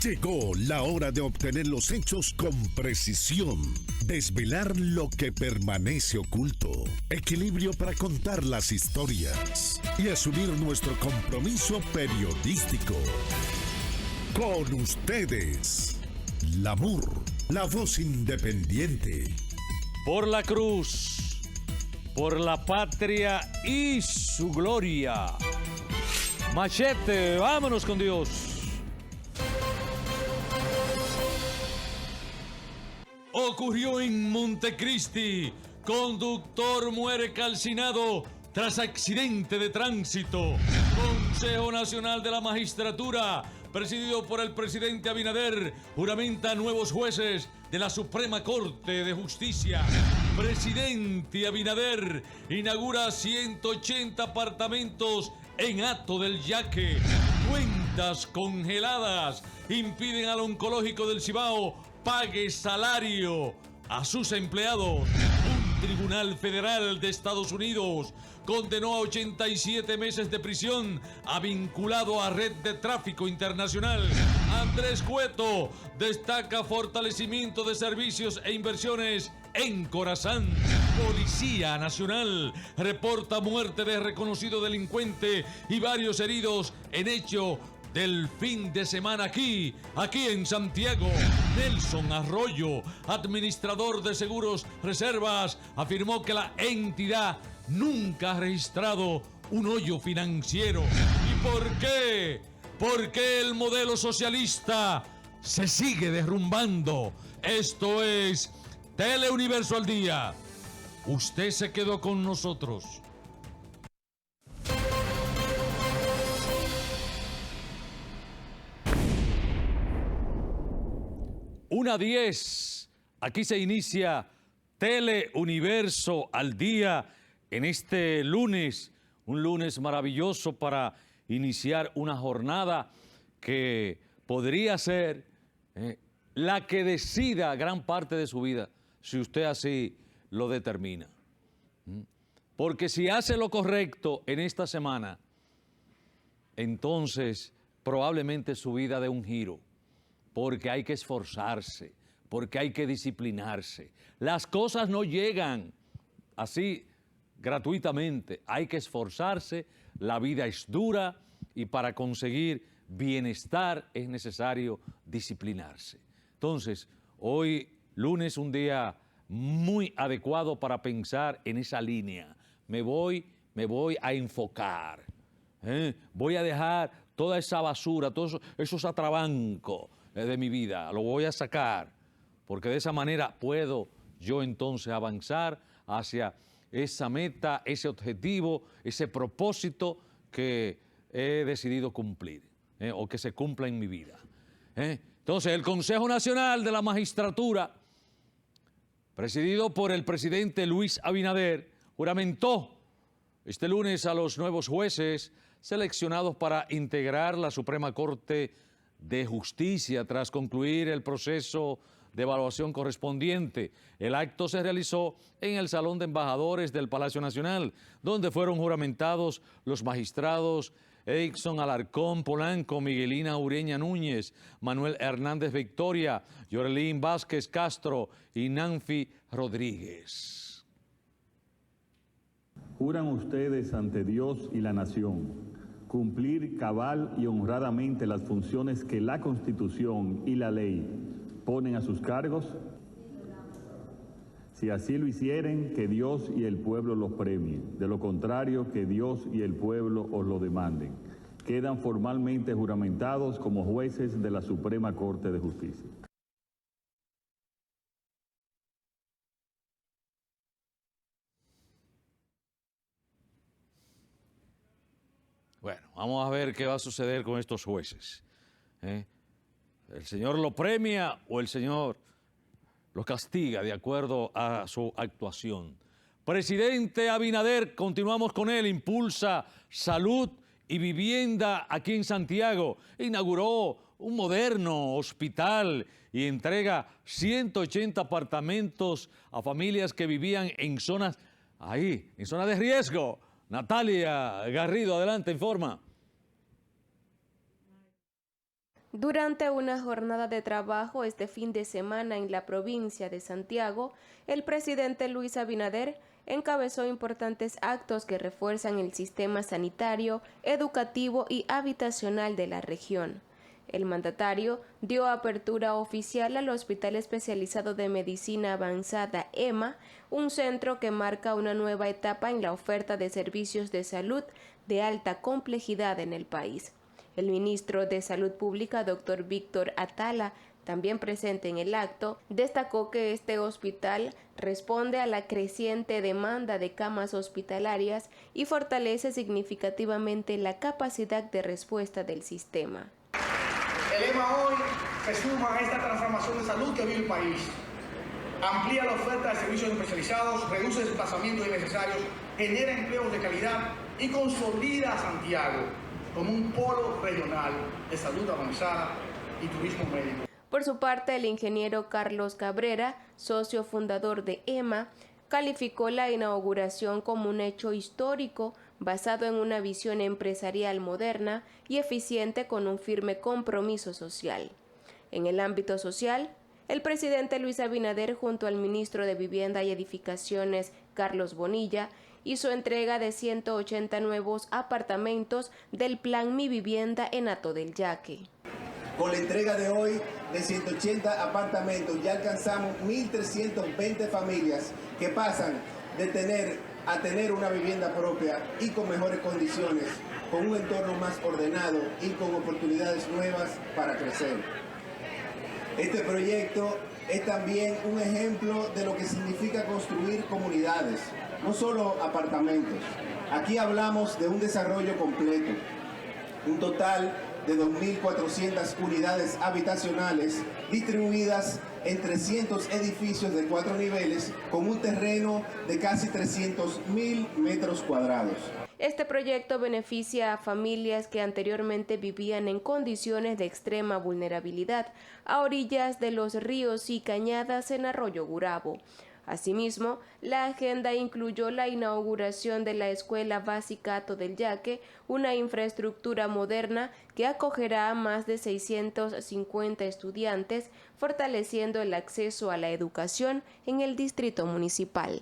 Llegó la hora de obtener los hechos con precisión, desvelar lo que permanece oculto, equilibrio para contar las historias y asumir nuestro compromiso periodístico. Con ustedes, Lamur, la voz independiente. Por la cruz, por la patria y su gloria. Machete, vámonos con Dios. Ocurrió en Montecristi. Conductor muere calcinado tras accidente de tránsito. Consejo Nacional de la Magistratura, presidido por el presidente Abinader, juramenta nuevos jueces de la Suprema Corte de Justicia. Presidente Abinader inaugura 180 apartamentos en Hato del Yaque. Cuentas congeladas impiden al oncológico del Cibao pague salario a sus empleados. Un tribunal federal de Estados Unidos condenó a 87 meses de prisión a vinculado a red de tráfico internacional. Andrés Cueto destaca fortalecimiento de servicios e inversiones en Corazán. Policía Nacional reporta muerte de reconocido delincuente y varios heridos en hecho del fin de semana aquí en Santiago. Nelson Arroyo, administrador de Seguros Reservas, afirmó que la entidad nunca ha registrado un hoyo financiero. ¿Y por qué? ¿Por qué el modelo socialista se sigue derrumbando? Esto es Teleuniverso al Día. Usted se quedó con nosotros. Una 10. Aquí se inicia Teleuniverso al Día en este lunes. Un lunes maravilloso para iniciar una jornada que podría ser la que decida gran parte de su vida, si usted así lo determina. Porque si hace lo correcto en esta semana, entonces probablemente su vida dé un giro. Porque hay que esforzarse, porque hay que disciplinarse. Las cosas no llegan así gratuitamente, hay que esforzarse, la vida es dura y para conseguir bienestar es necesario disciplinarse. Entonces, hoy lunes, un día muy adecuado para pensar en esa línea. Me voy a enfocar, voy a dejar toda esa basura, todos esos atrabancos de mi vida, lo voy a sacar, porque de esa manera puedo yo entonces avanzar hacia esa meta, ese objetivo, ese propósito que he decidido cumplir, o que se cumpla en mi vida. Entonces, el Consejo Nacional de la Magistratura, presidido por el presidente Luis Abinader, juramentó este lunes a los nuevos jueces seleccionados para integrar la Suprema Corte de Justicia tras concluir el proceso de evaluación correspondiente. El acto se realizó en el Salón de Embajadores del Palacio Nacional, donde fueron juramentados los magistrados Edson Alarcón Polanco, Miguelina Ureña Núñez, Manuel Hernández Victoria, Yorelín Vázquez Castro y Nanfi Rodríguez. Juran ustedes ante Dios y la nación cumplir cabal y honradamente las funciones que la Constitución y la ley ponen a sus cargos. Si así lo hicieren, que Dios y el pueblo los premien. De lo contrario, que Dios y el pueblo os lo demanden. Quedan formalmente juramentados como jueces de la Suprema Corte de Justicia. Bueno, vamos a ver qué va a suceder con estos jueces. ¿El Señor lo premia o el Señor los castiga de acuerdo a su actuación? Presidente Abinader, continuamos con él, impulsa salud y vivienda aquí en Santiago. Inauguró un moderno hospital y entrega 180 apartamentos a familias que vivían en zonas de riesgo. Natalia Garrido, adelante, informa. Durante una jornada de trabajo este fin de semana en la provincia de Santiago, el presidente Luis Abinader encabezó importantes actos que refuerzan el sistema sanitario, educativo y habitacional de la región. El mandatario dio apertura oficial al Hospital Especializado de Medicina Avanzada EMA, un centro que marca una nueva etapa en la oferta de servicios de salud de alta complejidad en el país. El ministro de Salud Pública, doctor Víctor Atala, también presente en el acto, destacó que este hospital responde a la creciente demanda de camas hospitalarias y fortalece significativamente la capacidad de respuesta del sistema. El EMA hoy se suma a esta transformación de salud que vive el país. Amplía la oferta de servicios especializados, reduce desplazamientos innecesarios, genera empleos de calidad y consolida a Santiago como un polo regional de salud avanzada y turismo médico. Por su parte, el ingeniero Carlos Cabrera, socio fundador de EMA, calificó la inauguración como un hecho histórico basado en una visión empresarial moderna y eficiente con un firme compromiso social. En el ámbito social, el presidente Luis Abinader, junto al ministro de Vivienda y Edificaciones, Carlos Bonilla, hizo entrega de 180 nuevos apartamentos del Plan Mi Vivienda en Hato del Yaque. Con la entrega de hoy de 180 apartamentos ya alcanzamos 1.320 familias que pasan de tener una vivienda propia y con mejores condiciones, con un entorno más ordenado y con oportunidades nuevas para crecer. Este proyecto es también un ejemplo de lo que significa construir comunidades, no solo apartamentos. Aquí hablamos de un desarrollo completo, un total de 2.400 unidades habitacionales distribuidas en 300 edificios de 4 niveles con un terreno de casi 300.000 metros cuadrados. Este proyecto beneficia a familias que anteriormente vivían en condiciones de extrema vulnerabilidad a orillas de los ríos y cañadas en Arroyo Gurabo. Asimismo, la agenda incluyó la inauguración de la Escuela Básica Hato del Yaque, una infraestructura moderna que acogerá a más de 650 estudiantes, fortaleciendo el acceso a la educación en el distrito municipal.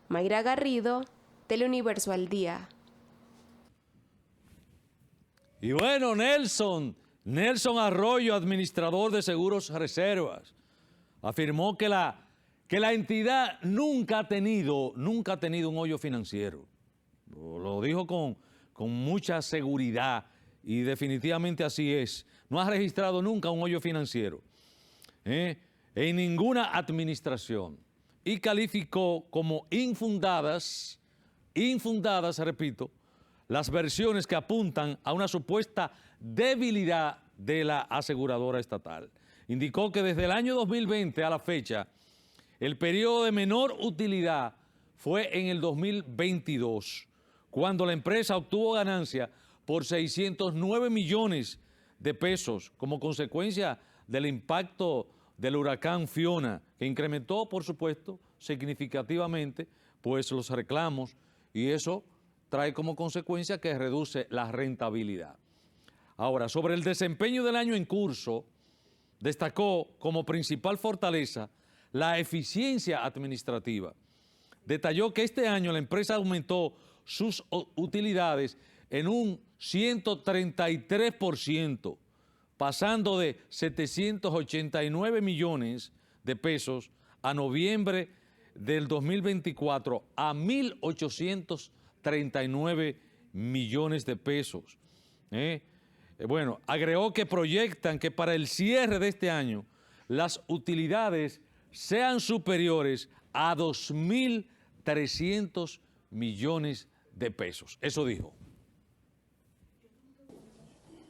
Mayra Garrido, Teleuniverso al Día. Y bueno, Nelson Arroyo, administrador de Seguros Reservas, afirmó que la entidad nunca ha tenido un hoyo financiero. Lo dijo con mucha seguridad y definitivamente así es. No ha registrado nunca un hoyo financiero en ninguna administración y calificó como infundadas, repito, las versiones que apuntan a una supuesta debilidad de la aseguradora estatal. Indicó que desde el año 2020 a la fecha, el periodo de menor utilidad fue en el 2022, cuando la empresa obtuvo ganancia por 609 millones de pesos como consecuencia del impacto del huracán Fiona, que incrementó, por supuesto, significativamente pues los reclamos, y eso trae como consecuencia que reduce la rentabilidad. Ahora, sobre el desempeño del año en curso, destacó como principal fortaleza la eficiencia administrativa. Detalló que este año la empresa aumentó sus utilidades en un 133%, pasando de 789 millones de pesos a noviembre del 2024 a 1.839 millones de pesos. Bueno, agregó que proyectan que para el cierre de este año las utilidades sean superiores a 2.300 millones de pesos. Eso dijo.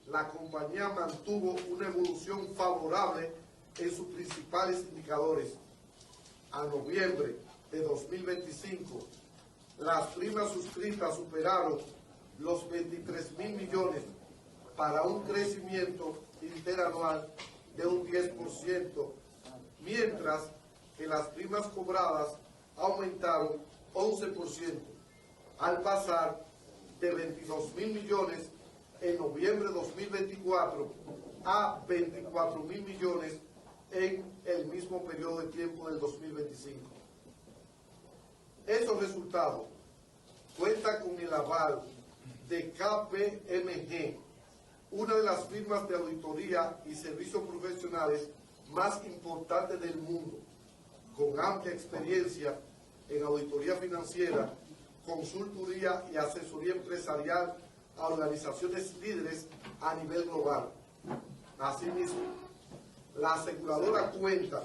La compañía mantuvo una evolución favorable en sus principales indicadores. A noviembre de 2025, las primas suscritas superaron los 23.000 millones para un crecimiento interanual de un 10%, mientras que las primas cobradas aumentaron 11%, al pasar de 22.000 millones en noviembre de 2024 a 24.000 millones en el mismo periodo de tiempo del 2025. Esos resultados cuentan con el aval de KPMG, una de las firmas de auditoría y servicios profesionales más importantes del mundo, con amplia experiencia en auditoría financiera, consultoría y asesoría empresarial a organizaciones líderes a nivel global. Asimismo, la aseguradora cuenta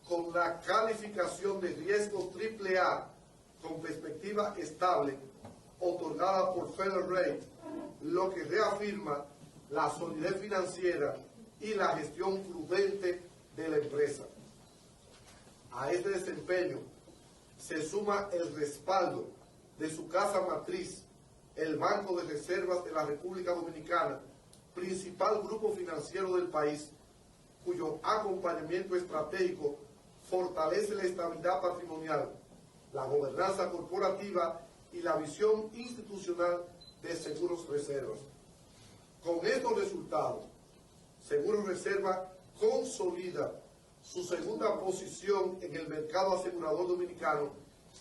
con la calificación de riesgo AAA con perspectiva estable otorgada por Federal, lo que reafirma la solidez financiera y la gestión prudente de la empresa. A este desempeño se suma el respaldo de su casa matriz, el Banco de Reservas de la República Dominicana, principal grupo financiero del país, cuyo acompañamiento estratégico fortalece la estabilidad patrimonial, la gobernanza corporativa y la visión institucional de Seguros Reservas. Con estos resultados, Seguros Reservas consolida su segunda posición en el mercado asegurador dominicano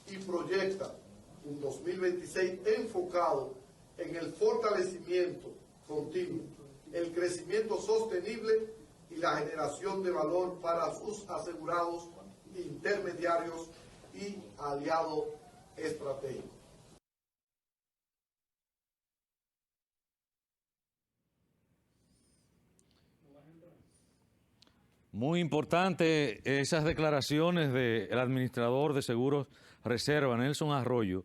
y proyecta un 2026 enfocado en el fortalecimiento continuo, el crecimiento sostenible y la generación de valor para sus asegurados, intermediarios y aliados estratégicos. Muy importante esas declaraciones del administrador de Seguros Reserva, Nelson Arroyo,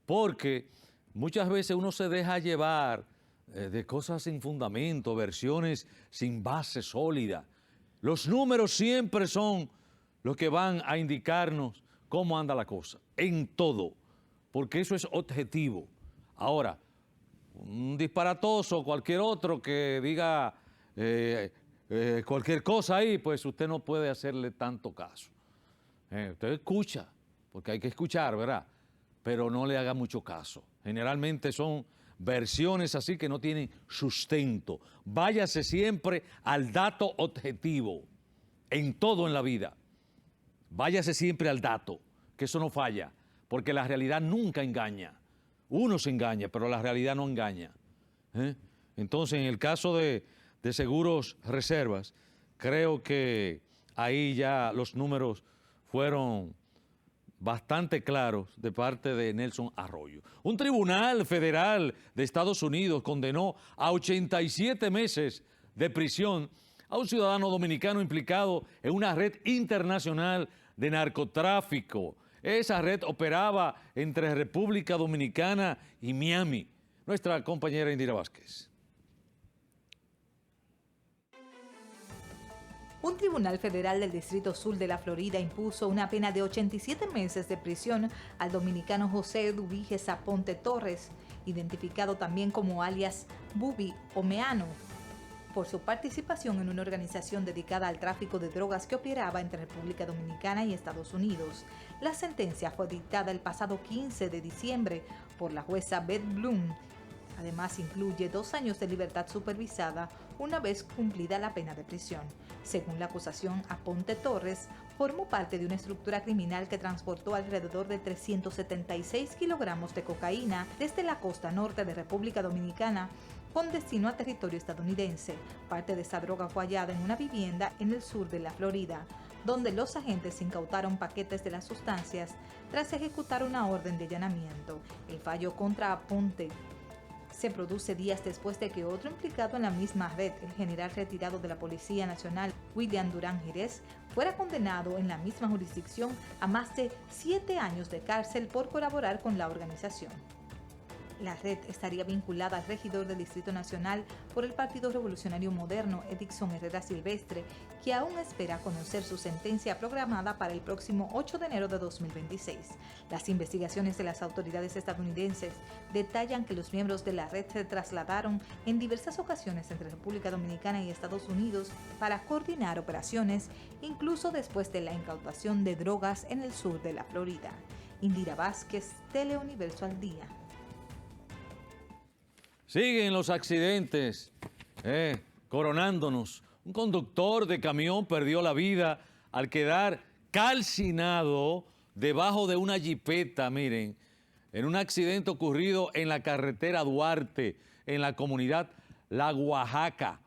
porque muchas veces uno se deja llevar de cosas sin fundamento, versiones sin base sólida. Los números siempre son los que van a indicarnos cómo anda la cosa, en todo, porque eso es objetivo. Ahora, un disparatoso, cualquier otro que diga cualquier cosa ahí, pues usted no puede hacerle tanto caso. Usted escucha, porque hay que escuchar, ¿verdad? Pero no le haga mucho caso. Generalmente son versiones así que no tienen sustento. Váyase siempre al dato objetivo, en todo en la vida. Váyase siempre al dato, que eso no falla, porque la realidad nunca engaña. Uno se engaña, pero la realidad no engaña. Entonces, en el caso de Seguros Reservas, creo que ahí ya los números fueron bastante claros de parte de Nelson Arroyo. Un tribunal federal de Estados Unidos condenó a 87 meses de prisión a un ciudadano dominicano implicado en una red internacional de narcotráfico. Esa red operaba entre República Dominicana y Miami. Nuestra compañera Indira Vázquez. Un tribunal federal del Distrito Sur de la Florida impuso una pena de 87 meses de prisión al dominicano José Eduviges Aponte Torres, identificado también como alias Bubi o Meano, por su participación en una organización dedicada al tráfico de drogas que operaba entre República Dominicana y Estados Unidos. La sentencia fue dictada el pasado 15 de diciembre por la jueza Beth Bloom. Además, incluye 2 años de libertad supervisada una vez cumplida la pena de prisión. Según la acusación, Aponte Torres formó parte de una estructura criminal que transportó alrededor de 376 kilogramos de cocaína desde la costa norte de República Dominicana con destino a territorio estadounidense. Parte de esta droga fue hallada en una vivienda en el sur de la Florida, donde los agentes incautaron paquetes de las sustancias tras ejecutar una orden de allanamiento. El fallo contra Aponte se produce días después de que otro implicado en la misma red, el general retirado de la Policía Nacional, William Durán Jerez, fuera condenado en la misma jurisdicción a más de 7 años de cárcel por colaborar con la organización. La red estaría vinculada al regidor del Distrito Nacional por el Partido Revolucionario Moderno, Edixon Herrera Silvestre, que aún espera conocer su sentencia programada para el próximo 8 de enero de 2026. Las investigaciones de las autoridades estadounidenses detallan que los miembros de la red se trasladaron en diversas ocasiones entre República Dominicana y Estados Unidos para coordinar operaciones, incluso después de la incautación de drogas en el sur de la Florida. Indira Vázquez, Teleuniverso al Día. Siguen los accidentes, coronándonos. Un conductor de camión perdió la vida al quedar calcinado debajo de una jipeta, miren, en un accidente ocurrido en la carretera Duarte, en la comunidad La Oaxaca,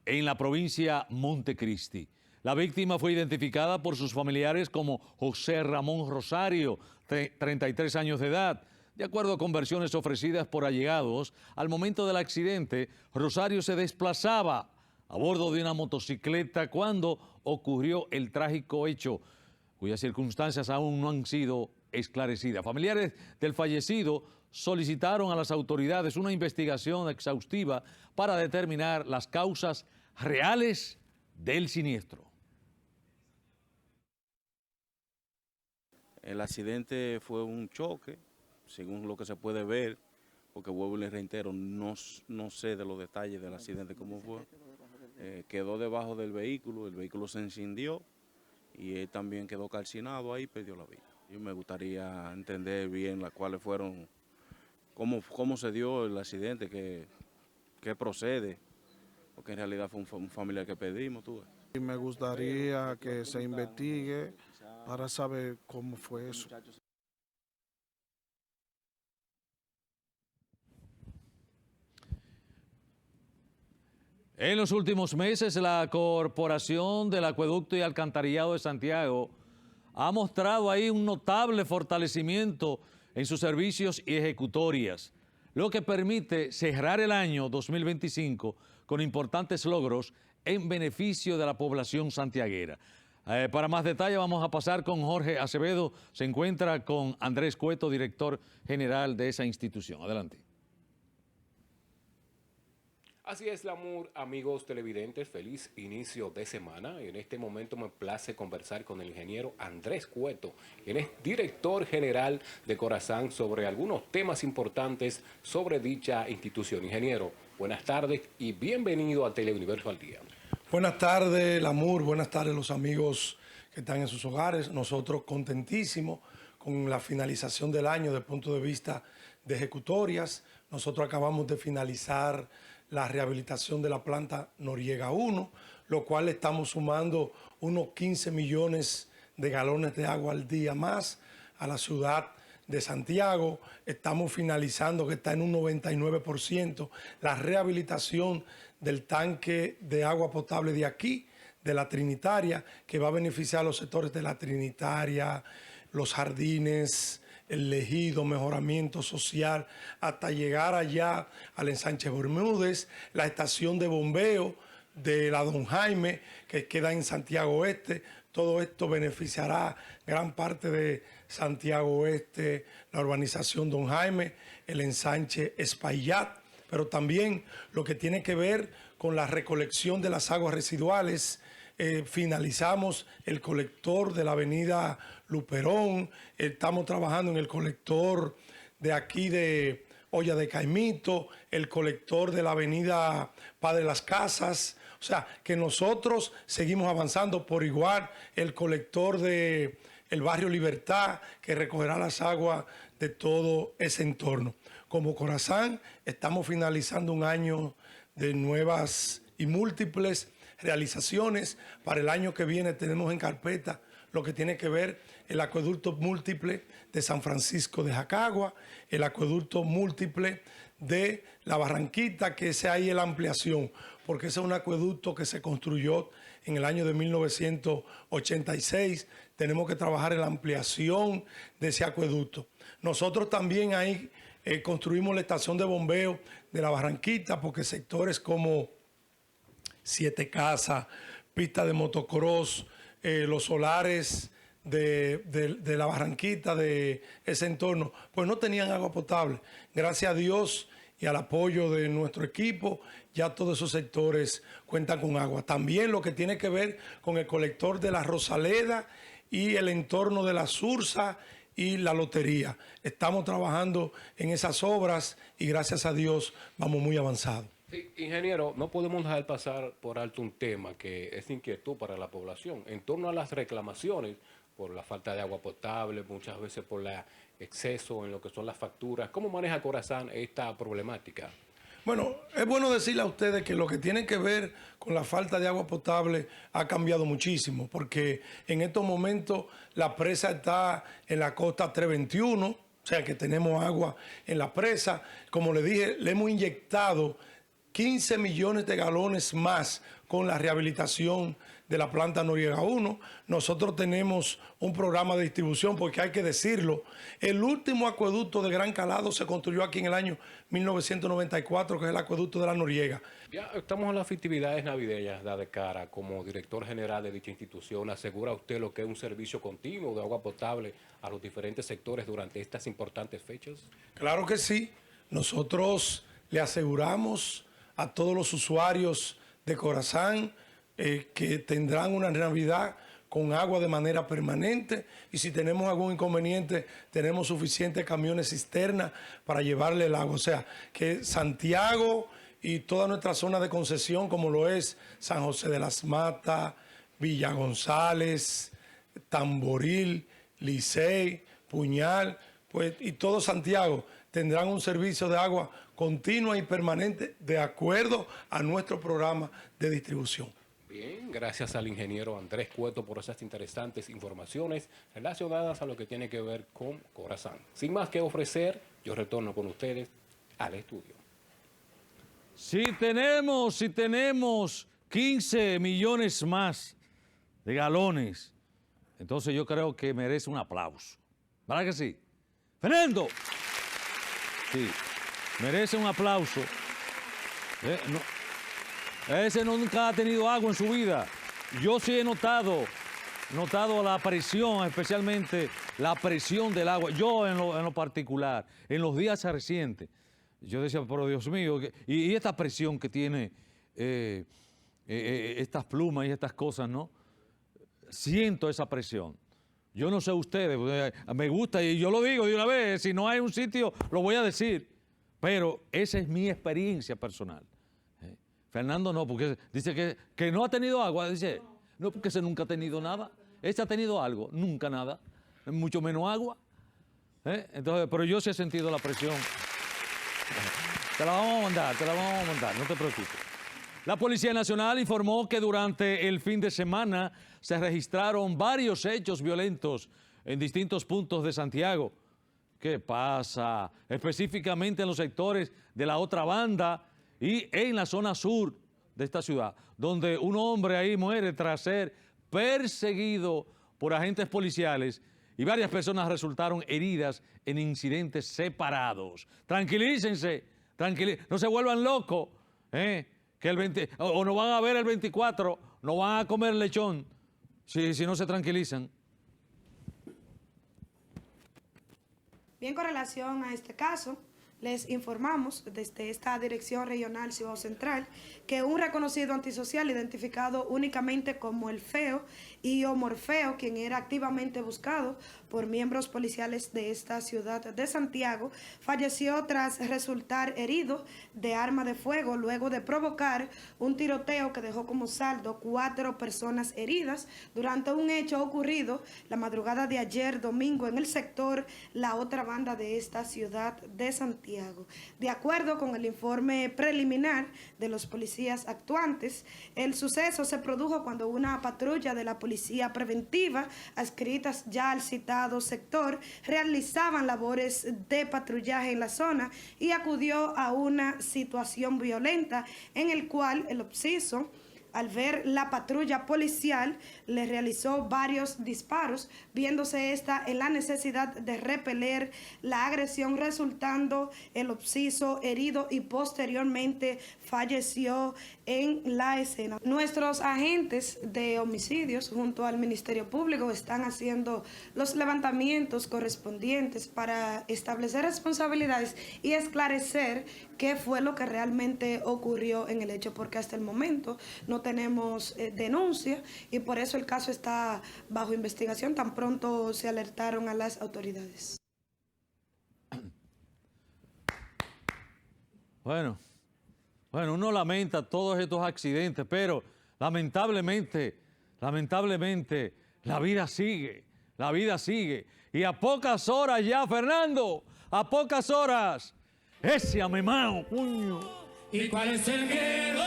en la provincia Montecristi. La víctima fue identificada por sus familiares como José Ramón Rosario, 33 años de edad. De acuerdo con versiones ofrecidas por allegados, al momento del accidente, Rosario se desplazaba a bordo de una motocicleta cuando ocurrió el trágico hecho, cuyas circunstancias aún no han sido esclarecidas. Familiares del fallecido solicitaron a las autoridades una investigación exhaustiva para determinar las causas reales del siniestro. El accidente fue un choque, según lo que se puede ver, porque vuelvo y les reitero, no sé de los detalles del accidente, cómo fue. Quedó debajo del vehículo, el vehículo se encendió y él también quedó calcinado ahí y perdió la vida. Y me gustaría entender bien cuáles fueron, cómo se dio el accidente, qué procede, porque en realidad fue un familiar que perdimos, tú ves. Y me gustaría que se investigue para saber cómo fue eso. En los últimos meses, la Corporación del Acueducto y Alcantarillado de Santiago ha mostrado ahí un notable fortalecimiento en sus servicios y ejecutorias, lo que permite cerrar el año 2025 con importantes logros en beneficio de la población santiaguera. Para más detalle vamos a pasar con Jorge Acevedo, se encuentra con Andrés Cueto, director general de esa institución. Adelante. Así es, Lamour, amigos televidentes, feliz inicio de semana. En este momento me place conversar con el ingeniero Andrés Cueto, quien es director general de Corazán, sobre algunos temas importantes sobre dicha institución. Ingeniero, buenas tardes y bienvenido a Teleuniverso al Día. Buenas tardes, Lamour, buenas tardes los amigos que están en sus hogares. Nosotros contentísimos con la finalización del año desde el punto de vista de ejecutorias. Nosotros acabamos de finalizar la rehabilitación de la planta Noriega 1, lo cual estamos sumando unos 15 millones de galones de agua al día más a la ciudad de Santiago. Estamos finalizando, que está en un 99%, la rehabilitación del tanque de agua potable de aquí, de la Trinitaria, que va a beneficiar a los sectores de la Trinitaria, los jardines, el ejido, mejoramiento social, hasta llegar allá al ensanche Bermúdez, la estación de bombeo de la Don Jaime, que queda en Santiago Oeste. Todo esto beneficiará gran parte de Santiago Oeste, la urbanización Don Jaime, el ensanche Espaillat, pero también lo que tiene que ver con la recolección de las aguas residuales. Finalizamos el colector de la avenida Luperón, estamos trabajando en el colector de aquí de Olla de Caimito, el colector de la avenida Padre Las Casas. O sea, que nosotros seguimos avanzando por igual, el colector de el barrio Libertad, que recogerá las aguas de todo ese entorno. Como Corazán, estamos finalizando un año de nuevas y múltiples realizaciones. Para el año que viene tenemos en carpeta lo que tiene que ver el acueducto múltiple de San Francisco de Jacagua, el acueducto múltiple de La Barranquita, que ese ahí es la ampliación, porque ese es un acueducto que se construyó en el año de 1986. Tenemos que trabajar en la ampliación de ese acueducto. Nosotros también ahí construimos la estación de bombeo de La Barranquita, porque sectores como Siete Casas, pista de motocross, los solares de La Barranquita, de ese entorno, pues no tenían agua potable. Gracias a Dios y al apoyo de nuestro equipo, ya todos esos sectores cuentan con agua. También lo que tiene que ver con el colector de la Rosaleda y el entorno de la Sursa y la Lotería. Estamos trabajando en esas obras y gracias a Dios vamos muy avanzados. Sí, ingeniero, no podemos dejar pasar por alto un tema que es inquietud para la población en torno a las reclamaciones por la falta de agua potable, muchas veces por el exceso en lo que son las facturas. ¿Cómo maneja Corazán esta problemática? Bueno, es bueno decirle a ustedes que lo que tiene que ver con la falta de agua potable ha cambiado muchísimo, porque en estos momentos la presa está en la costa 321, o sea que tenemos agua en la presa. Como le dije, le hemos inyectado 15 millones de galones más con la rehabilitación de la planta Noriega 1. Nosotros tenemos un programa de distribución, porque hay que decirlo, el último acueducto de gran calado se construyó aquí en el año 1994, que es el acueducto de la Noriega. Ya estamos en las festividades navideñas de cara. Como director general de dicha institución, ¿asegura usted lo que es un servicio continuo de agua potable a los diferentes sectores durante estas importantes fechas? Claro que sí. Nosotros le aseguramos a todos los usuarios de Corazán que tendrán una Navidad con agua de manera permanente, y si tenemos algún inconveniente, tenemos suficientes camiones cisterna para llevarle el agua. O sea, que Santiago y toda nuestra zona de concesión, como lo es San José de las Matas, Villa González, Tamboril, Licey, Puñal, pues, y todo Santiago, tendrán un servicio de agua continua y permanente de acuerdo a nuestro programa de distribución. Bien, gracias al ingeniero Andrés Cueto por esas interesantes informaciones relacionadas a lo que tiene que ver con Corazán. Sin más que ofrecer, yo retorno con ustedes al estudio. Si tenemos 15 millones más de galones, entonces yo creo que merece un aplauso. ¿Verdad que sí? ¡Fernando! Sí, merece un aplauso. Ese nunca ha tenido agua en su vida. Yo sí he notado la presión, especialmente la presión del agua. Yo en lo particular, en los días recientes, yo decía, pero Dios mío, y esta presión que tiene estas plumas y estas cosas, ¿no? Siento esa presión. Yo no sé ustedes, me gusta y yo lo digo de una vez, si no hay un sitio lo voy a decir, pero esa es mi experiencia personal. Fernando no, porque dice que no ha tenido agua, dice, no, porque ese nunca ha tenido nada. Ese ha tenido algo, nunca nada, mucho menos agua. Entonces, pero yo sí he sentido la presión. Te la vamos a mandar, no te preocupes. La Policía Nacional informó que durante el fin de semana se registraron varios hechos violentos en distintos puntos de Santiago. ¿Qué pasa? Específicamente en los sectores de la otra banda y en la zona sur de esta ciudad, donde un hombre ahí muere tras ser perseguido por agentes policiales y varias personas resultaron heridas en incidentes separados. Tranquilícense, no se vuelvan locos, que o no van a ver el 24, no van a comer lechón, si no se tranquilizan. Bien, con relación a este caso, les informamos desde esta Dirección Regional Cibao Central que un reconocido antisocial identificado únicamente como el Feo y o Morfeo, quien era activamente buscado por miembros policiales de esta ciudad de Santiago, falleció tras resultar herido de arma de fuego luego de provocar un tiroteo que dejó como saldo 4 personas heridas durante un hecho ocurrido la madrugada de ayer domingo en el sector La Otra Banda de esta ciudad de Santiago. De acuerdo con el informe preliminar de los policías actuantes, el suceso se produjo cuando una patrulla de la Policía Preventiva, adscritas ya al citado sector, realizaban labores de patrullaje en la zona y acudió a una situación violenta en el cual el occiso, al ver la patrulla policial, le realizó varios disparos, viéndose esta en la necesidad de repeler la agresión, resultando el occiso herido y posteriormente falleció en la escena. Nuestros agentes de homicidios junto al Ministerio Público están haciendo los levantamientos correspondientes para establecer responsabilidades y esclarecer qué fue lo que realmente ocurrió en el hecho, porque hasta el momento no tenemos denuncia y por eso el caso está bajo investigación. Tan pronto se alertaron a las autoridades. Bueno, uno lamenta todos estos accidentes, pero lamentablemente, la vida sigue. Y a pocas horas ya, Fernando, a pocas horas, ese amemao, puño, ¿Y cuál es el miedo?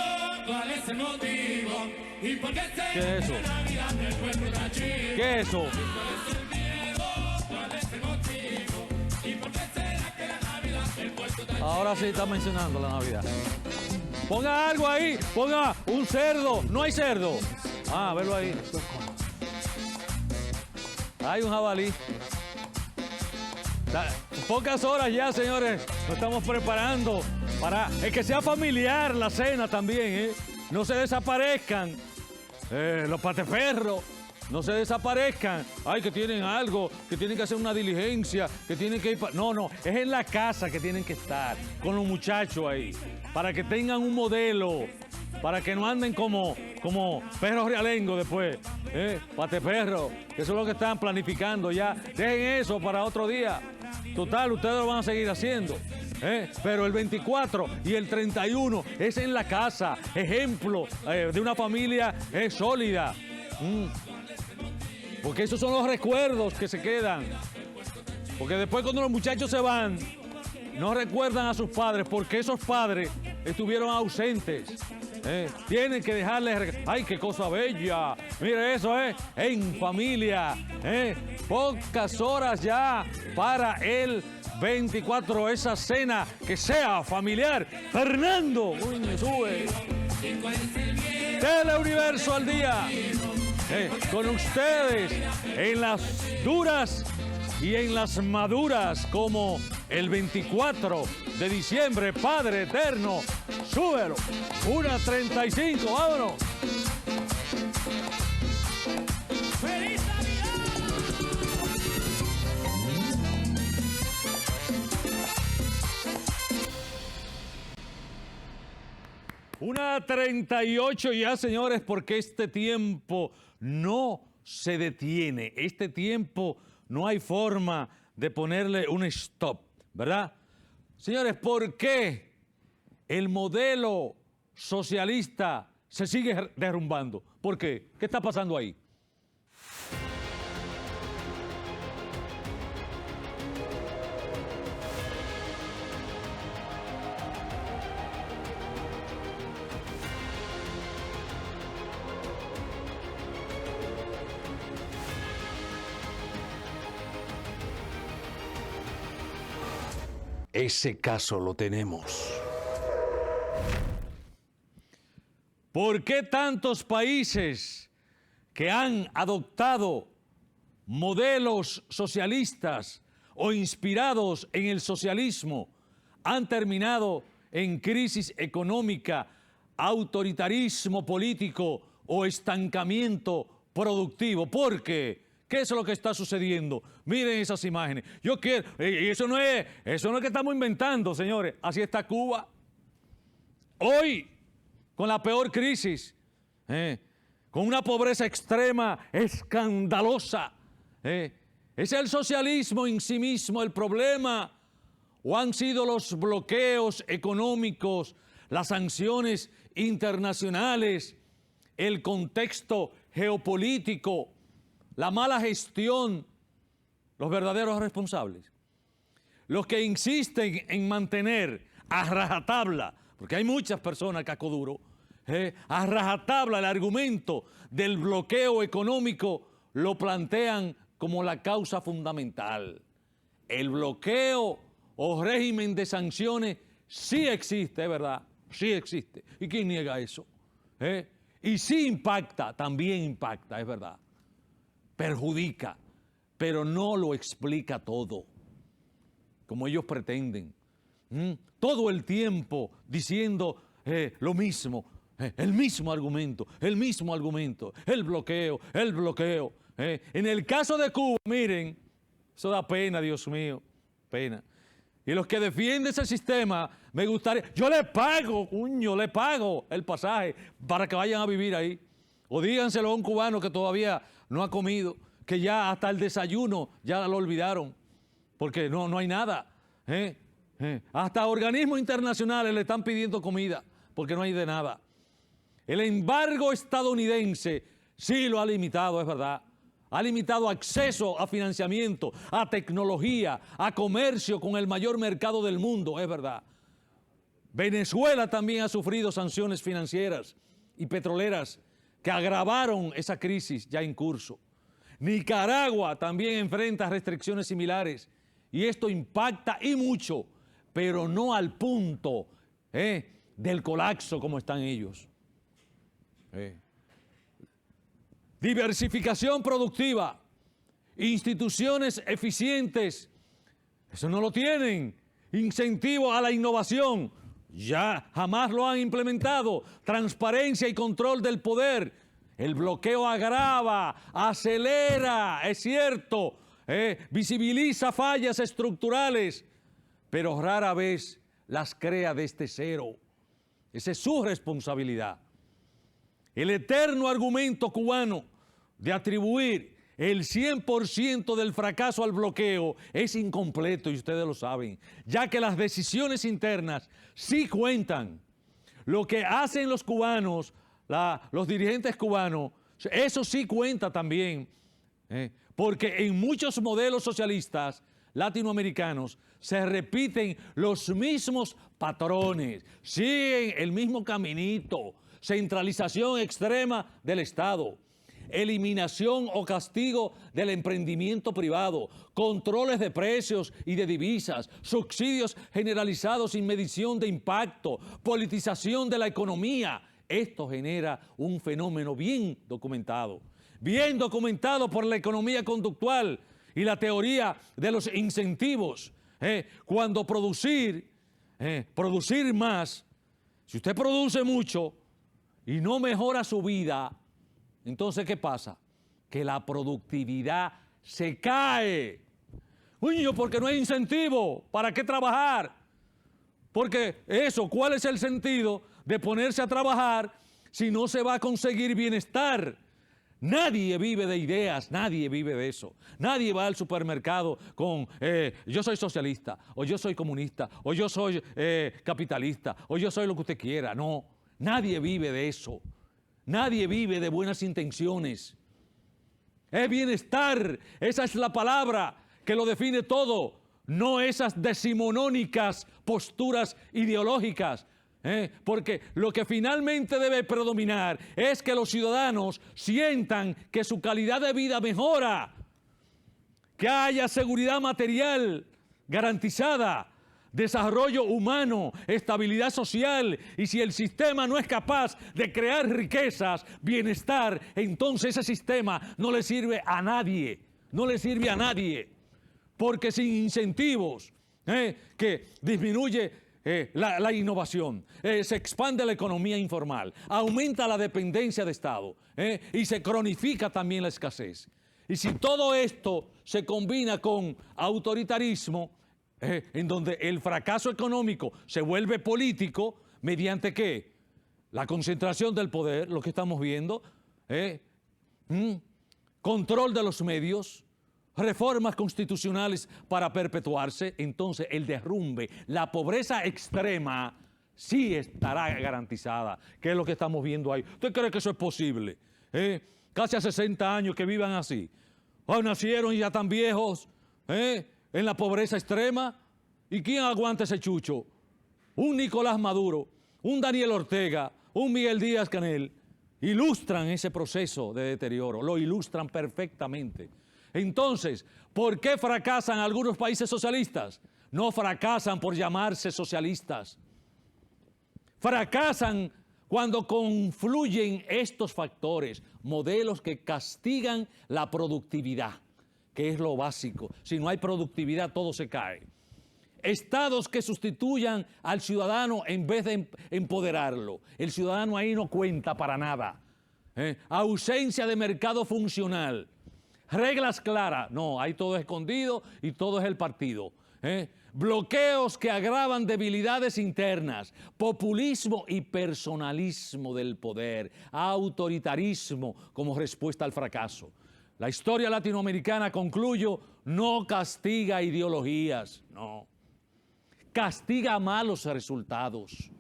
¿Cuál es el motivo? ¿Y por qué se ¿Qué es eso? la Navidad del pueblo de allí? ¿Qué es eso? ¿Cuál es el miedo? ¿Cuál es el motivo? ¿Y por qué será que la Navidad del pueblo de allí? Ahora sí está mencionando la Navidad. Ponga algo ahí, ponga un cerdo. No hay cerdo. Ah, verlo ahí. Hay un jabalí. Pocas horas ya, señores, nos estamos preparando para que sea familiar la cena también, ¿eh? No se desaparezcan los pateferros, no se desaparezcan. Ay, que tienen algo, que tienen que hacer una diligencia, que tienen que ir para... No, es en la casa que tienen que estar, con los muchachos ahí, para que tengan un modelo, para que no anden como perros realengos después, pateferros, que eso es lo que están planificando ya. Dejen eso para otro día. Total, ustedes lo van a seguir haciendo. Pero el 24 y el 31 es en la casa, ejemplo de una familia sólida. Porque esos son los recuerdos que se quedan. Porque después cuando los muchachos se van, no recuerdan a sus padres porque esos padres estuvieron ausentes. Tienen que dejarles... ¡Ay, qué cosa bella! Mire eso, en familia. Pocas horas ya para el 24, esa cena que sea familiar. Fernando, uy, sube. Teleuniverso al día. Con ustedes en las duras y en las maduras, como el 24 de diciembre, Padre Eterno, súbelo. 1:35, vámonos. ¡Feliz Navidad! 1:38 ya, señores, porque este tiempo no se detiene. Este tiempo no hay forma de ponerle un stop, ¿verdad? Señores, ¿por qué el modelo socialista se sigue derrumbando? ¿Por qué? ¿Qué está pasando ahí? Ese caso lo tenemos. ¿Por qué tantos países que han adoptado modelos socialistas o inspirados en el socialismo han terminado en crisis económica, autoritarismo político o estancamiento productivo? ¿Por qué? ¿Qué es lo que está sucediendo? Miren esas imágenes. Yo quiero, y eso no es que estamos inventando, señores. Así está Cuba. Hoy, con la peor crisis, con una pobreza extrema, escandalosa. ¿Es el socialismo en sí mismo el problema? ¿O han sido los bloqueos económicos, las sanciones internacionales, el contexto geopolítico, la mala gestión, los verdaderos responsables? Los que insisten en mantener a rajatabla, porque hay muchas personas, Cacoduro, a rajatabla el argumento del bloqueo económico, lo plantean como la causa fundamental. El bloqueo o régimen de sanciones sí existe, es verdad, sí existe. ¿Y quién niega eso? Y sí impacta, también impacta, es verdad. Perjudica, pero no lo explica todo, como ellos pretenden. Todo el tiempo diciendo lo mismo, el mismo argumento, el bloqueo. En el caso de Cuba, miren, eso da pena, Dios mío, pena. Y los que defienden ese sistema, me gustaría, yo le pago el pasaje para que vayan a vivir ahí. O díganselo a un cubano que todavía no ha comido, que ya hasta el desayuno ya lo olvidaron, porque no hay nada. Hasta organismos internacionales le están pidiendo comida, porque no hay de nada. El embargo estadounidense sí lo ha limitado, es verdad. Ha limitado acceso a financiamiento, a tecnología, a comercio con el mayor mercado del mundo, es verdad. Venezuela también ha sufrido sanciones financieras y petroleras que agravaron esa crisis ya en curso. Nicaragua también enfrenta restricciones similares y esto impacta y mucho, pero no al punto del colapso como están ellos. Diversificación productiva, instituciones eficientes, eso no lo tienen. Incentivo a la innovación, ya jamás lo han implementado. Transparencia y control del poder. El bloqueo agrava, acelera, es cierto, visibiliza fallas estructurales, pero rara vez las crea desde cero. Esa es su responsabilidad. El eterno argumento cubano de atribuir el 100% del fracaso al bloqueo es incompleto y ustedes lo saben, ya que las decisiones internas sí cuentan. Lo que hacen los cubanos, los dirigentes cubanos, eso sí cuenta también, porque en muchos modelos socialistas latinoamericanos se repiten los mismos patrones, siguen el mismo caminito, centralización extrema del Estado, eliminación o castigo del emprendimiento privado, controles de precios y de divisas, subsidios generalizados sin medición de impacto, politización de la economía. Esto genera un fenómeno bien documentado por la economía conductual y la teoría de los incentivos. Cuando producir más, si usted produce mucho y no mejora su vida, entonces, ¿qué pasa? Que la productividad se cae. Uy, porque no hay incentivo. ¿Para qué trabajar? Porque eso, ¿cuál es el sentido de ponerse a trabajar si no se va a conseguir bienestar? Nadie vive de ideas, nadie vive de eso. Nadie va al supermercado con yo soy socialista, o yo soy comunista, o yo soy capitalista, o yo soy lo que usted quiera. No, nadie vive de eso. Nadie vive de buenas intenciones. Es bienestar, esa es la palabra que lo define todo, no esas decimonónicas posturas ideológicas. Porque lo que finalmente debe predominar es que los ciudadanos sientan que su calidad de vida mejora, que haya seguridad material garantizada, desarrollo humano, estabilidad social, y si el sistema no es capaz de crear riquezas, bienestar, entonces ese sistema no le sirve a nadie, porque sin incentivos que disminuye la innovación, se expande la economía informal, aumenta la dependencia de Estado y se cronifica también la escasez. Y si todo esto se combina con autoritarismo, en donde el fracaso económico se vuelve político, ¿mediante qué? La concentración del poder, lo que estamos viendo, control de los medios, reformas constitucionales para perpetuarse, entonces el derrumbe, la pobreza extrema sí estará garantizada, que es lo que estamos viendo ahí. ¿Usted cree que eso es posible? Casi a 60 años que vivan así. Nacieron y ya están viejos, en la pobreza extrema. ¿Y quién aguanta ese chucho? Un Nicolás Maduro, un Daniel Ortega, un Miguel Díaz-Canel, ilustran ese proceso de deterioro, lo ilustran perfectamente. Entonces, ¿por qué fracasan algunos países socialistas? No fracasan por llamarse socialistas. Fracasan cuando confluyen estos factores, modelos que castigan la productividad, que es lo básico. Si no hay productividad, todo se cae. Estados que sustituyan al ciudadano en vez de empoderarlo. El ciudadano ahí no cuenta para nada. Ausencia de mercado funcional. Reglas claras. No, ahí todo es escondido y todo es el partido. Bloqueos que agravan debilidades internas. Populismo y personalismo del poder. Autoritarismo como respuesta al fracaso. La historia latinoamericana, concluyo, no castiga ideologías, no. Castiga malos resultados.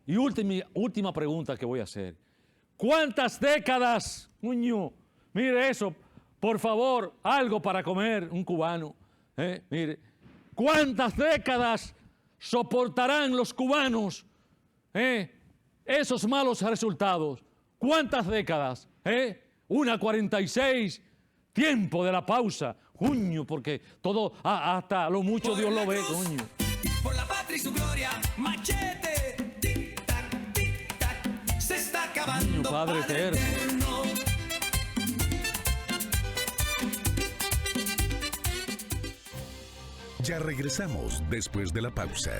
Y última pregunta que voy a hacer. ¿Cuántas décadas, Muñoz? Mire eso, por favor, algo para comer, un cubano. Mire, ¿cuántas décadas soportarán los cubanos esos malos resultados? ¿Cuántas décadas? Una 46, tiempo de la pausa. Coño, porque todo, hasta lo mucho Dios lo ve, coño. Por la patria y su gloria, machete, tic-tac, tic-tac, se está acabando, Coño, Padre eterno. Ya regresamos después de la pausa.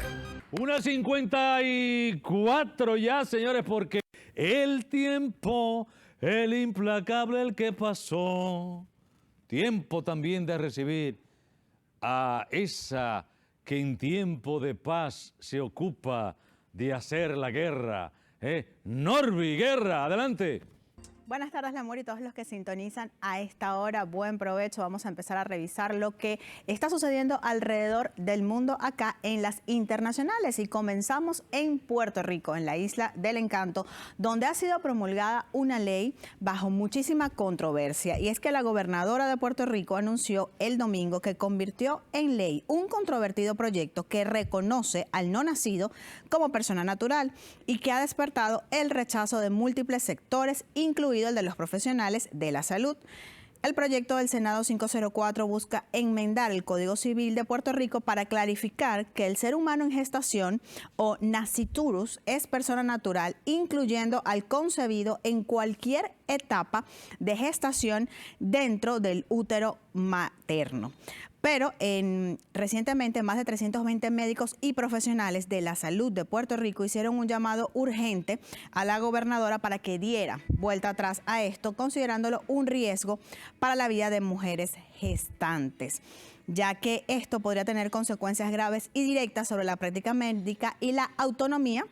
1:54 ya, señores, porque el tiempo, el implacable, el que pasó. Tiempo también de recibir a esa que en tiempo de paz se ocupa de hacer la guerra. Norby Guerra, adelante. Buenas tardes, Lamor, y todos los que sintonizan a esta hora. Buen provecho. Vamos a empezar a revisar lo que está sucediendo alrededor del mundo acá en las internacionales. Y comenzamos en Puerto Rico, en la Isla del Encanto, donde ha sido promulgada una ley bajo muchísima controversia. Y es que la gobernadora de Puerto Rico anunció el domingo que convirtió en ley un controvertido proyecto que reconoce al no nacido como persona natural y que ha despertado el rechazo de múltiples sectores, incluido el de los profesionales de la salud. El proyecto del Senado 504 busca enmendar el Código Civil de Puerto Rico para clarificar que el ser humano en gestación o nasciturus es persona natural, incluyendo al concebido en cualquier etapa de gestación dentro del útero materno. Pero recientemente más de 320 médicos y profesionales de la salud de Puerto Rico hicieron un llamado urgente a la gobernadora para que diera vuelta atrás a esto, considerándolo un riesgo para la vida de mujeres gestantes, ya que esto podría tener consecuencias graves y directas sobre la práctica médica y la autonomía,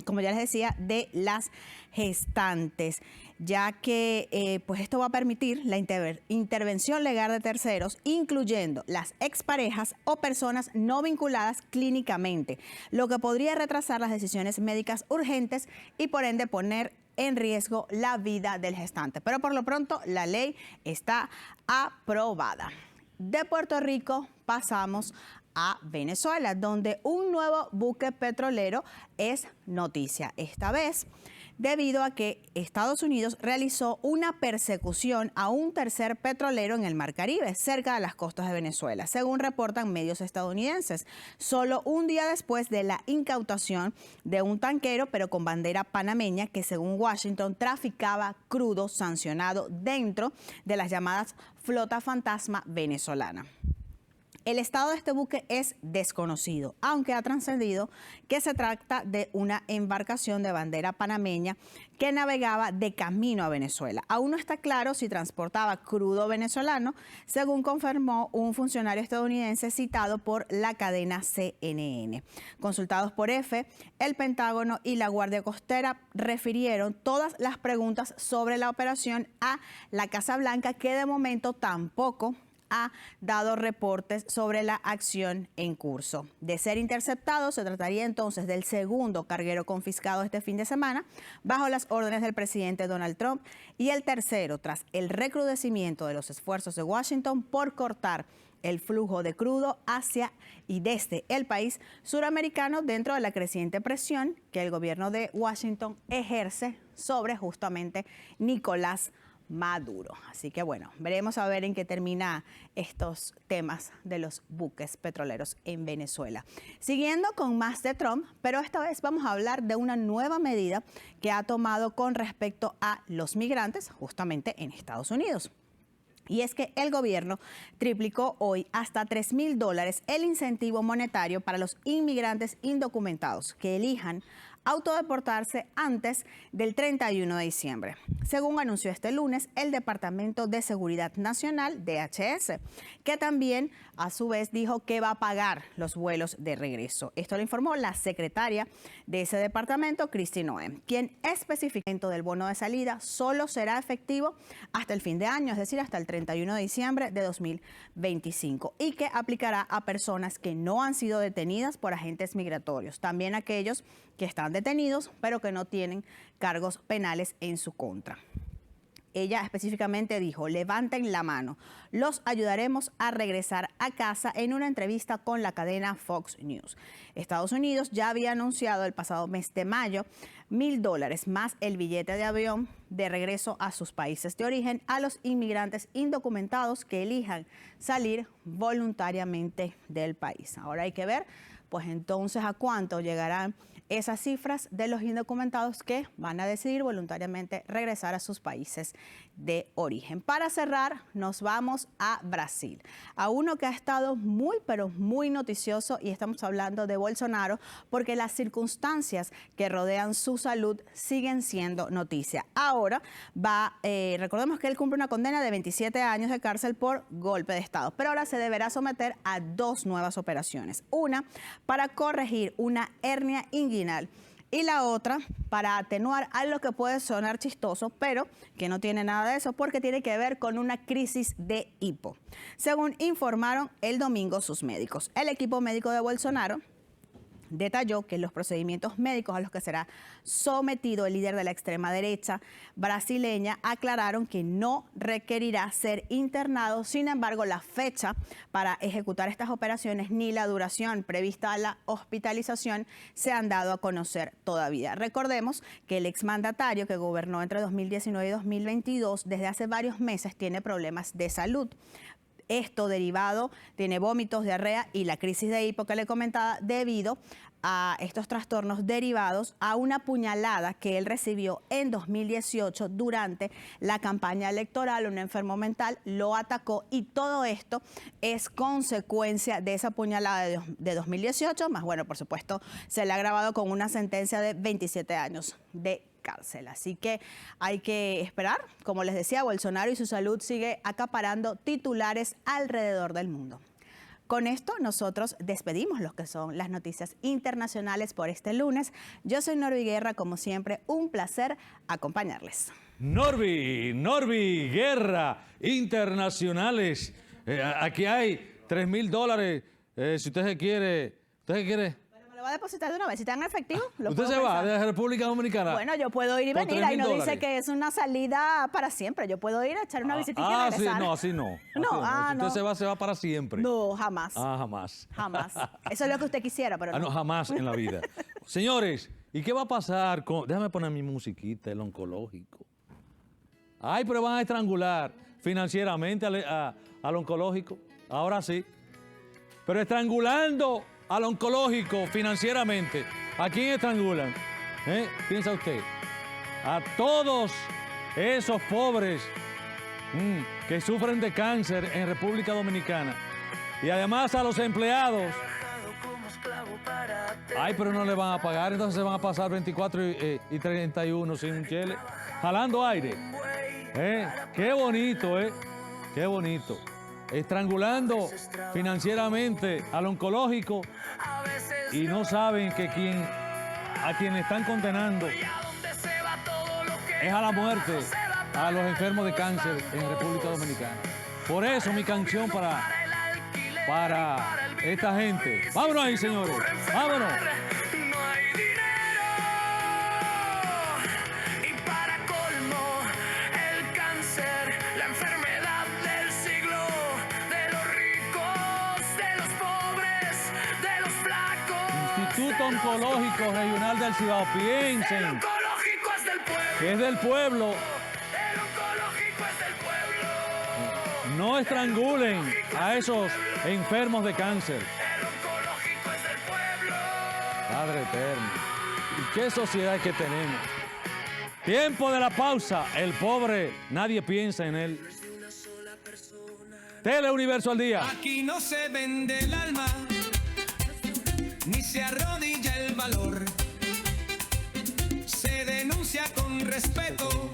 como ya les decía, de las gestantes, ya que pues esto va a permitir la intervención legal de terceros, incluyendo las exparejas o personas no vinculadas clínicamente, lo que podría retrasar las decisiones médicas urgentes y por ende poner en riesgo la vida del gestante. Pero por lo pronto la ley está aprobada. De Puerto Rico pasamos a Venezuela, donde un nuevo buque petrolero es noticia. Esta vez debido a que Estados Unidos realizó una persecución a un tercer petrolero en el Mar Caribe, cerca de las costas de Venezuela, según reportan medios estadounidenses. Solo un día después de la incautación de un tanquero, pero con bandera panameña, que según Washington traficaba crudo sancionado dentro de las llamadas flota fantasma venezolana. El estado de este buque es desconocido, aunque ha trascendido que se trata de una embarcación de bandera panameña que navegaba de camino a Venezuela. Aún no está claro si transportaba crudo venezolano, según confirmó un funcionario estadounidense citado por la cadena CNN. Consultados por EFE, el Pentágono y la Guardia Costera refirieron todas las preguntas sobre la operación a la Casa Blanca, que de momento tampoco ha dado reportes sobre la acción en curso. De ser interceptado, se trataría entonces del segundo carguero confiscado este fin de semana bajo las órdenes del presidente Donald Trump y el tercero tras el recrudecimiento de los esfuerzos de Washington por cortar el flujo de crudo hacia y desde el país suramericano dentro de la creciente presión que el gobierno de Washington ejerce sobre justamente Nicolás Maduro. Así que bueno, veremos a ver en qué termina estos temas de los buques petroleros en Venezuela. Siguiendo con más de Trump, pero esta vez vamos a hablar de una nueva medida que ha tomado con respecto a los migrantes justamente en Estados Unidos. Y es que el gobierno triplicó hoy hasta $3,000 el incentivo monetario para los inmigrantes indocumentados que elijan autodeportarse antes del 31 de diciembre, según anunció este lunes el Departamento de Seguridad Nacional, DHS, que también a su vez dijo que va a pagar los vuelos de regreso. Esto lo informó la secretaria de ese departamento, Kristi Noem, quien especificó del bono de salida solo será efectivo hasta el fin de año, es decir, hasta el 31 de diciembre de 2025, y que aplicará a personas que no han sido detenidas por agentes migratorios, también aquellos que están detenidos pero que no tienen cargos penales en su contra. Ella específicamente dijo, levanten la mano, los ayudaremos a regresar a casa en una entrevista con la cadena Fox News. Estados Unidos ya había anunciado el pasado mes de mayo $1,000 más el billete de avión de regreso a sus países de origen a los inmigrantes indocumentados que elijan salir voluntariamente del país. Ahora hay que ver, pues entonces, a cuánto llegarán esas cifras de los indocumentados que van a decidir voluntariamente regresar a sus países de origen. Para cerrar, nos vamos a Brasil, a uno que ha estado muy, pero muy noticioso, y estamos hablando de Bolsonaro, porque las circunstancias que rodean su salud siguen siendo noticia. Ahora recordemos que él cumple una condena de 27 años de cárcel por golpe de Estado, pero ahora se deberá someter a 2 nuevas operaciones. Una para corregir una hernia inguinal y la otra para atenuar algo que puede sonar chistoso, pero que no tiene nada de eso porque tiene que ver con una crisis de hipo. Según informaron el domingo sus médicos, el equipo médico de Bolsonaro detalló que los procedimientos médicos a los que será sometido el líder de la extrema derecha brasileña aclararon que no requerirá ser internado. Sin embargo, la fecha para ejecutar estas operaciones ni la duración prevista a la hospitalización se han dado a conocer todavía. Recordemos que el exmandatario que gobernó entre 2019 y 2022 desde hace varios meses tiene problemas de salud. Esto derivado, tiene vómitos, diarrea y la crisis de hipo que le comentaba debido a estos trastornos derivados a una puñalada que él recibió en 2018 durante la campaña electoral. Un enfermo mental lo atacó y todo esto es consecuencia de esa puñalada de 2018, más bueno, por supuesto, se le ha agravado con una sentencia de 27 años de cárcel. Así que hay que esperar. Como les decía, Bolsonaro y su salud sigue acaparando titulares alrededor del mundo. Con esto nosotros despedimos lo que son las noticias internacionales por este lunes. Yo soy Norby Guerra, como siempre, un placer acompañarles. Norby Guerra, internacionales. Aquí hay $3,000. Si usted se quiere, ¿Lo va a depositar de una vez? Si está en efectivo, ¿Usted se va de la República Dominicana? Bueno, yo puedo ir y venir. Ahí no dice que es una salida para siempre. Yo puedo ir a echar una visitita y regresar. Sí, no, así no. Si usted se va para siempre. No, jamás. Jamás. Jamás. Eso es lo que usted quisiera, pero no. No, jamás en la vida. Señores, ¿y qué va a pasar con...? Déjame poner mi musiquita, el oncológico. Ay, pero van a estrangular financieramente al oncológico. Ahora sí. Pero estrangulando al oncológico financieramente. ¿A quién estrangulan? ¿Piensa usted? A todos esos pobres que sufren de cáncer en República Dominicana. Y además a los empleados. Ay, pero no le van a pagar, entonces se van a pasar 24 y 31 sin un chele, jalando aire. Qué bonito, qué bonito. Estrangulando financieramente al oncológico y no saben que a quien están condenando es a la muerte a los enfermos de cáncer en República Dominicana. Por eso mi canción para esta gente. Vámonos ahí, señores. Vámonos. Instituto Oncológico Regional del Cibao, piensen que es del pueblo. No estrangulen a esos enfermos de cáncer. Padre eterno, ¿y qué sociedad que tenemos? Tiempo de la pausa. El pobre, nadie piensa en él. Teleuniverso al día. Aquí no se vende el alma, ni se arrodilla el valor. Se denuncia con respeto,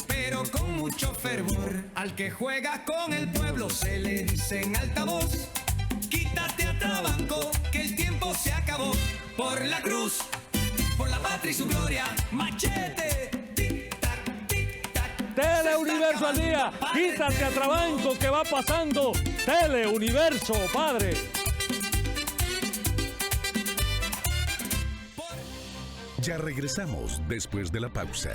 pero con mucho fervor. Al que juega con el pueblo se le dice en alta voz: quítate a trabanco, que el tiempo se acabó. Por la cruz, por la patria y su gloria, machete. Teleuniverso al día. Quítate a trabanco, que va pasando. Teleuniverso, padre. Ya regresamos después de la pausa.